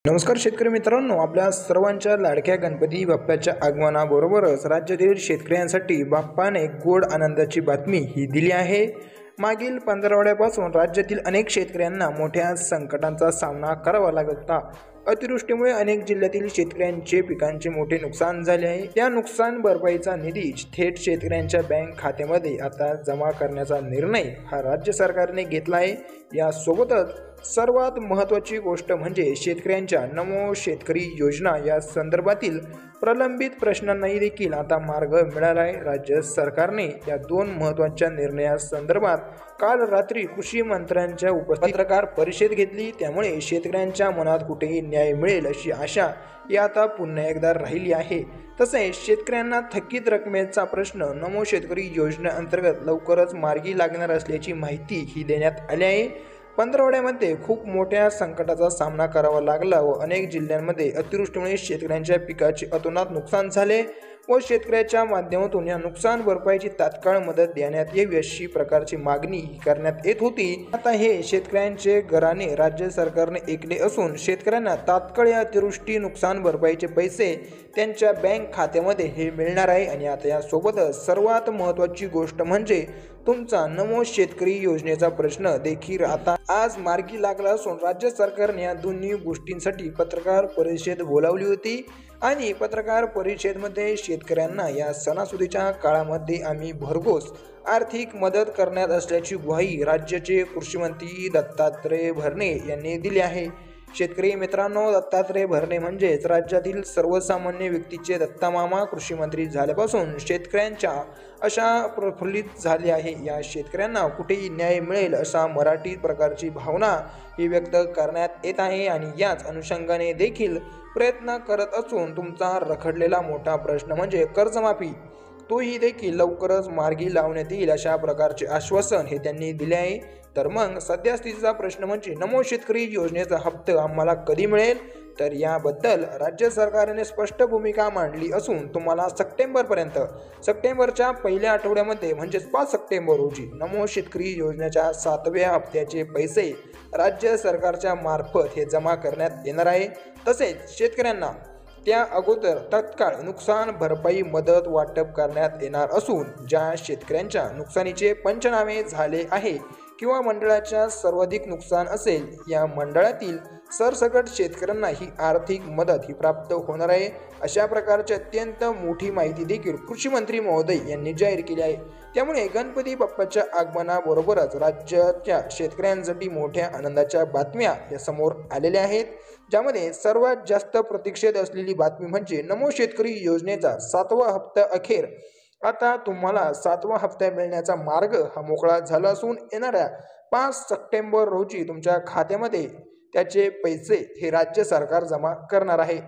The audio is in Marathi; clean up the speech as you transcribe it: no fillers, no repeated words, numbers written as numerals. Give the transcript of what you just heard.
नमस्कार शेतकरी मित्रांनो, आपल्या सर्वांच्या लाडक्या गणपती बाप्पाच्या आगमनाबरोबरच राज्यातील शेतकऱ्यांसाठी बाप्पाने गोड आनंदाची बातमी ही दिली आहे। मागील 15 आठवड्यापासून राज्यातील अनेक शेतकऱ्यांना मोठ्या संकटांचा सामना करावा लागत होता। अतिवृष्टीमुळे अनेक जिल्ह्यातील शेतकऱ्यांचे पिकांचे मोठे नुकसान झाले आहे। त्या नुकसान भरपाईचा निधी थेट शेतकऱ्यांच्या बँक खात्यामध्ये आता जमा करण्याचा निर्णय हा राज्य सरकारने घेतला आहे। यासोबतच सर्वात महत्त्वाची गोष्ट म्हणजे शेतकऱ्यांच्या नमो शेतकरी योजना या संदर्भातील प्रलंबित प्रश्नांनाही देखील आता मार्ग मिळाला आहे। राज्य सरकारने या दोन महत्त्वाच्या निर्णयासंदर्भात काल रात्री कृषी मंत्र्यांच्या उपस्थितीत पत्रकार परिषद घेतली। त्यामुळे शेतकऱ्यांच्या मनात कुठेही न्याय मिळेल अशी आशा या आता पुन्हा एकदा राहिली आहे। तसेच शेतकऱ्यांना थकीत रकमेचा प्रश्न नमो शेतकरी योजनेअंतर्गत लवकरच मार्गी लागणार असल्याची माहिती ही देण्यात आली आहे। 15 आठवड्यामध्ये खूप मोठ्या संकटाचा सामना करावा लागला व अनेक जिल्ह्यांमध्ये अतिवृष्टीमुळे शेतकऱ्यांच्या पिकाचे अतोनात नुकसान झाले व शेतकऱ्याच्या माध्यमातून या नुकसान भरपाईची तात्काळ मदत देण्यात यावी अशी प्रकारची मागणी करण्यात येत होती। आता हे शेतकऱ्यांचे घराणे राज्य सरकारने ऐकले असून शेतकऱ्यांना तात्काळ या अतिवृष्टी नुकसान भरपाईचे पैसे त्यांच्या बँक खात्यामध्ये हे मिळणार आहे। आणि आता यासोबतच सर्वात महत्त्वाची गोष्ट म्हणजे तुमचा नमो शेतकरी योजनेचा प्रश्न देखील आता आज मार्गी लागला असून राज्य सरकारने या दोन्ही गोष्टींसाठी पत्रकार परिषद बोलावली होती। आणि पत्रकार परिषदेमध्ये शेतकऱ्यांना या सणासुदीच्या काळामध्ये आम्ही भरघोस आर्थिक मदत करण्यात असल्याची ग्वाही राज्याचे कृषी मंत्री दत्तात्रय भरणे यांनी दिली आहे। शेतकरी मित्रांनो, दत्तात्रय भरणे म्हणजेच राज्यातील सर्वसामान्य व्यक्तीचे दत्तामामा कृषी मंत्री झाल्यापासून शेतकऱ्यांच्या अशा प्रफुल्लित झाले आहे। या शेतकऱ्यांना कुठेही न्याय मिळेल अशा मराठी प्रकारची भावना ही व्यक्त करण्यात येत आहे आणि याच अनुषंगाने देखील प्रयत्न करत असून तुमचा रखडलेला मोठा प्रश्न म्हणजे कर्जमाफी तोही देखील लवकरच मार्गी लावण्यात येईल अशा प्रकारचे आश्वासन हे त्यांनी दिले आहे। तर मग सध्या स्थितीचा प्रश्न म्हणजे नमो शेतकरी योजनेचा हप्ता आम्हाला कधी मिळेल, तर याबद्दल राज्य सरकारने स्पष्ट भूमिका मांडली असून तुम्हाला सप्टेंबरच्या पहिल्या आठवड्यामध्ये म्हणजेच 5 सप्टेंबर रोजी नमो शेतकरी योजनेच्या 7व्या हप्त्याचे पैसे राज्य सरकारच्या मार्फत हे जमा करण्यात येणार आहे। तसेच शेतकऱ्यांना त्या अगोदर तत्काळ नुकसान भरपाई मदत वाटप करण्यात येणार असून ज्या शेतकऱ्यांच्या नुकसानीचे पंचनामे झाले आहे किंवा मंडळाच्या सर्वाधिक नुकसान असेल या मंडळातील सरसकट शेतकऱ्यांना ही आर्थिक मदत ही प्राप्त होणार आहे। अशा प्रकारची अत्यंत मोठी माहिती देखील कृषी मंत्री महोदय यांनी जाहीर केली आहे। त्यामुळे गणपती बाप्पाच्या आगमनाबरोबरच राज्याच्या शेतकऱ्यांसाठी मोठ्या आनंदाच्या बातम्या या समोर आलेल्या आहेत। ज्यामध्ये सर्वात जास्त प्रतीक्षित असलेली बातमी म्हणजे नमो शेतकरी योजनेचा 7वा हप्ता अखेर आता तुम्हाला 7वा हप्ता मिळण्याचा मार्ग हा मोकळा झाला असून येणाऱ्या 5 सप्टेंबर रोजी तुमच्या खात्यामध्ये त्याचे पैसे हे राज्य सरकार जमा करणार आहे।